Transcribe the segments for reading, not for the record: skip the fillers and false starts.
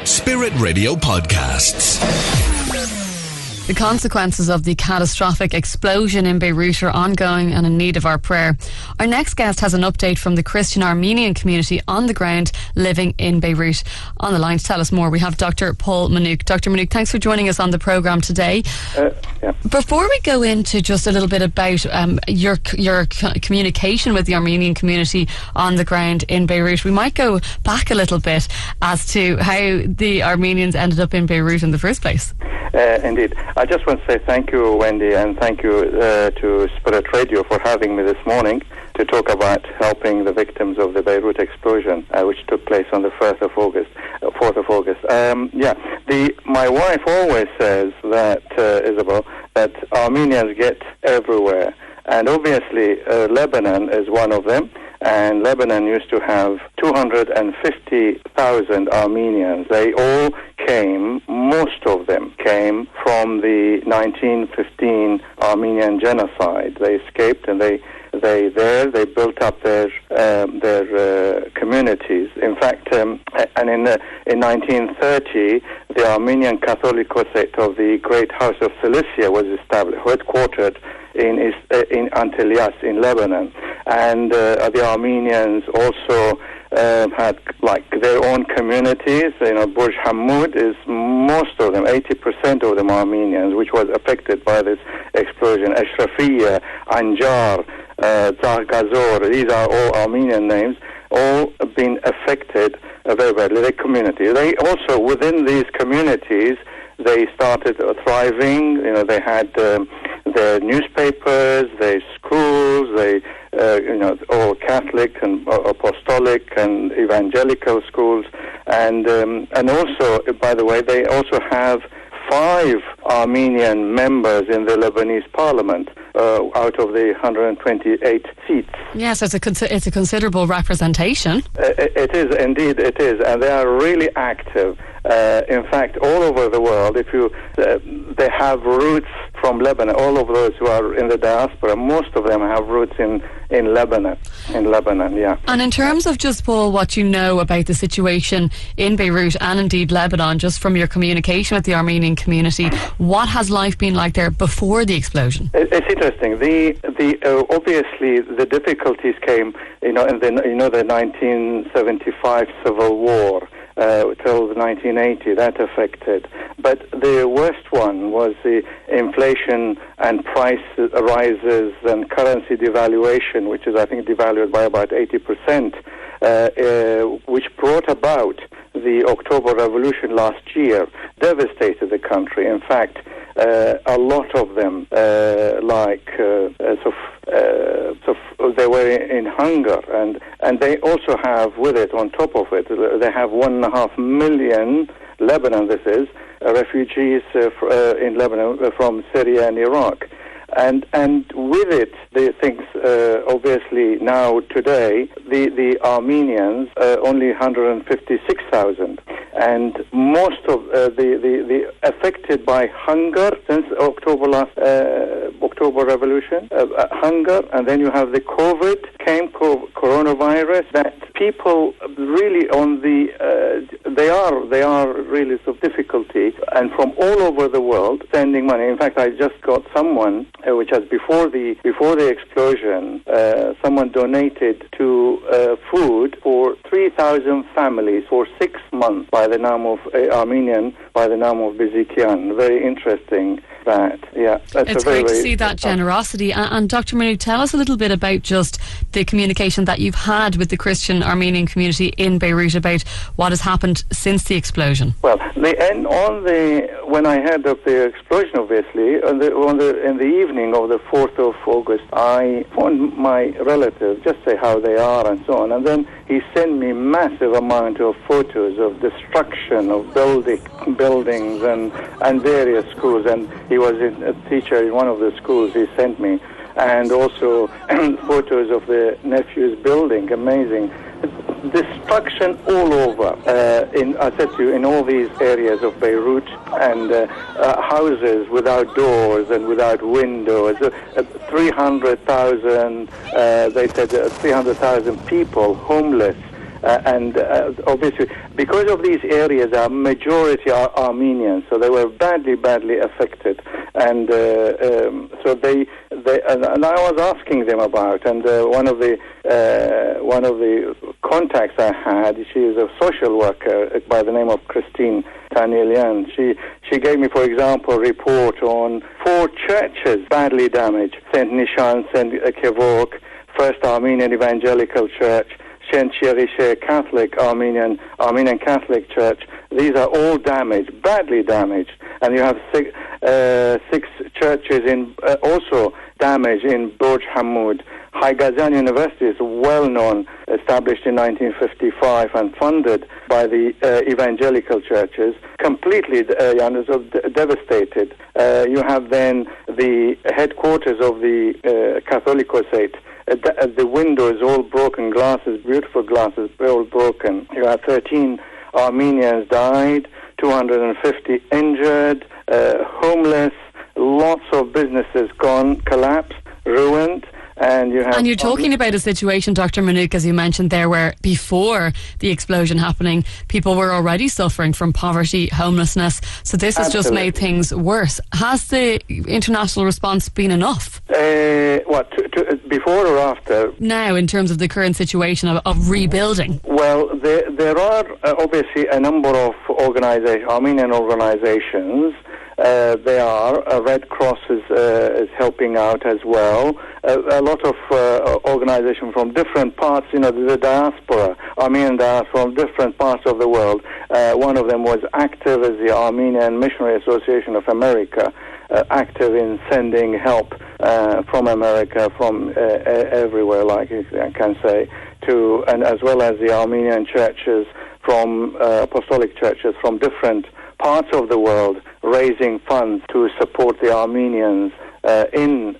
Spirit Radio Podcasts. The consequences of the catastrophic explosion in Beirut are ongoing and in need of our prayer. Our next guest has an update from the Christian Armenian community on the ground living in Beirut. On the line to tell us more, we have Dr. Paul Manook. Dr. Manook, thanks for joining us on the programme today. Before we go into just a little bit about your communication with the Armenian community on the ground in Beirut, we might go back a little bit as to how the Armenians ended up in Beirut in the first place. Indeed. I just want to say thank you, Wendy, and thank you to Spirit Radio for having me this morning to talk about helping the victims of the Beirut Explosion, which took place on the 4th of August. My wife always says that, Isabel, that Armenians get everywhere. And obviously, Lebanon is one of them. And Lebanon used to have 250,000 Armenians. They all came, most of them came from the 1915 Armenian genocide. They escaped and they built up their communities. In fact, in 1930, the Armenian Catholicosate of the Great House of Cilicia was established, headquartered in Antelias in Lebanon, and the Armenians also had like their own communities. Burj Hammoud is most of them, 80% of them Armenians, which was affected by this explosion. Ashrafiyya, Anjar, Zargazor, these are all Armenian names, all been affected very badly. Their community. They also, within these communities, they started thriving. They had their newspapers, their schools, all Catholic and Apostolic and evangelical schools, and also, by the way, they also have 5 Armenian members in the Lebanese parliament out of the 128 seats. Yes, it's a considerable representation. It is, indeed it is, and they are really active. In fact, all over the world, they have roots from Lebanon. All of those who are in the diaspora, most of them have roots in Lebanon. Yeah. And in terms of just, Paul, what you know about the situation in Beirut and indeed Lebanon, just from your communication with the Armenian community, what has life been like there before the explosion? It's interesting. The obviously the difficulties came, in the 1975 civil war. Till 1980, that affected. But the worst one was the inflation and price rises and currency devaluation, which is, I think, devalued by about 80%, which brought about the October Revolution last year, devastated the country. In fact, a lot of them, they were in hunger, and they also have with it, on top of it, they have 1.5 million, Lebanon this is, refugees in Lebanon from Syria and Iraq. And with it, the things, obviously now today, the Armenians, only 156,000. And most of the affected by hunger since October Revolution, hunger, and then you have the coronavirus, that people really they are really of difficulty, and from all over the world sending money. In fact, I just got someone, which has before the explosion, someone donated to food for 3,000 families for 6 months by the name of Armenian, by the name of Bizikian. Very interesting. That, yeah, it's great to see that generosity. And Dr. Manook, tell us a little bit about just the communication that you've had with the Christian Armenian community in Beirut about what has happened since the explosion. Well, when I heard of the explosion, obviously, in the evening of the 4th of August, I phoned my relative, just say how they are and so on, and then he sent me massive amount of photos of destruction of buildings and various schools, and he was a teacher in one of the schools he sent me, and also photos of the nephew's building. Amazing. Destruction all over. I said to you, in all these areas of Beirut, and houses without doors and without windows. 300,000. They said 300,000 people homeless. and obviously because of these areas, our majority are Armenians, so they were badly affected, and so they and I was asking them about, and one of the contacts I had, she is a social worker by the name of Christine Tanilian. She gave me, for example, a report on 4 churches badly damaged: Saint Nishan, Saint Kevok, First Armenian Evangelical Church, Saint Cherishe Catholic Armenian Catholic Church. These are all damaged, badly damaged, and you have 6 churches in also damaged in Burj Hamoud. Haigazan University is well known, established in 1955 and funded by the evangelical churches, completely devastated. You have then the headquarters of the Catholicosate. The windows all broken, glasses, beautiful glasses, all broken. You have 13 Armenians died, 250 injured, homeless, lots of businesses gone, collapsed, ruined. And you're talking about a situation, Dr. Manook, as you mentioned there, where before the explosion happening, people were already suffering from poverty, homelessness. So this has just made things worse. Has the international response been enough? Before or after? Now, in terms of the current situation of rebuilding. Well, there are obviously a number of Armenian organizations. They are. Red Cross is helping out as well. A lot of organizations from different parts, the diaspora, Armenian diaspora from different parts of the world. One of them was active as the Armenian Missionary Association of America, active in sending help from America, from everywhere, like I can say, and as well as the Armenian churches, from apostolic churches from different parts of the world, raising funds to support the Armenians in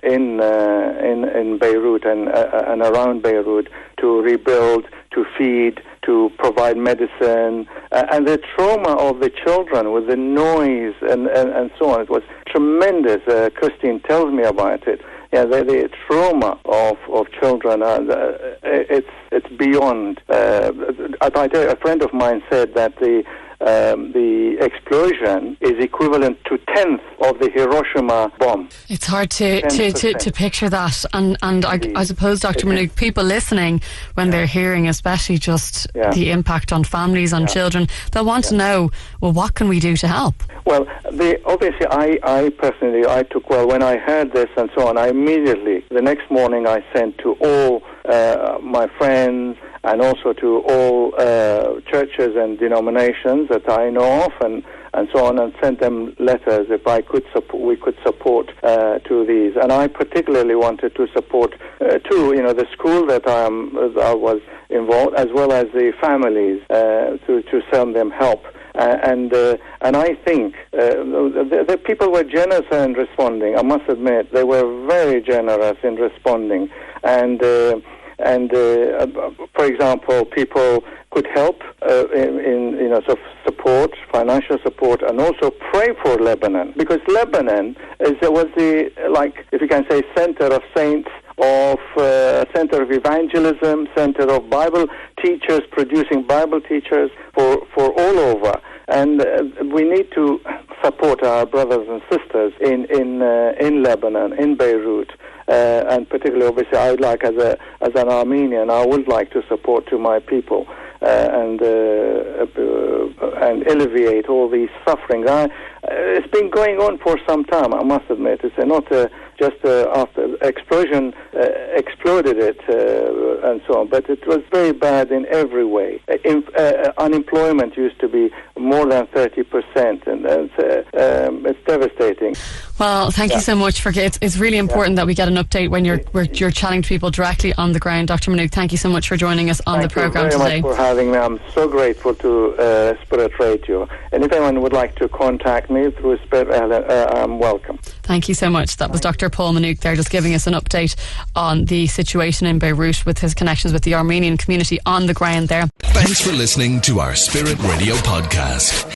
Beirut and around Beirut, to rebuild, to feed, to provide medicine, and the trauma of the children with the noise and so on. It was tremendous. Christine tells me about it. Yeah, the trauma of children, it's beyond. A friend of mine said that the explosion is equivalent to 10th of the Hiroshima bomb. It's hard to picture that, and I suppose, Dr. Manook, people listening, when they're hearing especially just the impact on families, on children, they'll want to know, well, what can we do to help? Well, obviously I personally took, when I heard this and so on, I immediately, the next morning, I sent to all my friends and also to all churches and denominations that I know of and so on, and sent them letters if we could support to these. And I particularly wanted to support the school that I was involved, as well as the families, to send them help. And I think the people were generous in responding. I must admit, they were very generous in responding. And for example, people could help in support, financial support, and also pray for Lebanon, because Lebanon was the, if you can say, center of saints, center of evangelism, center of Bible teachers, producing Bible teachers for all over. And we need to support our brothers and sisters in Lebanon, in Beirut, and particularly, obviously, I'd like, as an Armenian, I would like to support to my people and alleviate all these suffering. It's been going on for some time, I must admit. It's not just after explosion exploded it and so on, but it was very bad in every way. Unemployment used to be more than 30%, and it's devastating. Well, thank you so much for it. It's really important that we get an update when you're chatting to people directly on the ground. Dr. Manook, thank you so much for joining us on the programme today. Thank you very much for having me. I'm so grateful to Spirit Radio. And if anyone would like to contact me through Spirit, I'm welcome. Thank you so much. That was Dr. Paul Manook there, just giving us an update on the situation in Beirut with his connections with the Armenian community on the ground there. Thanks for listening to our Spirit Radio podcast.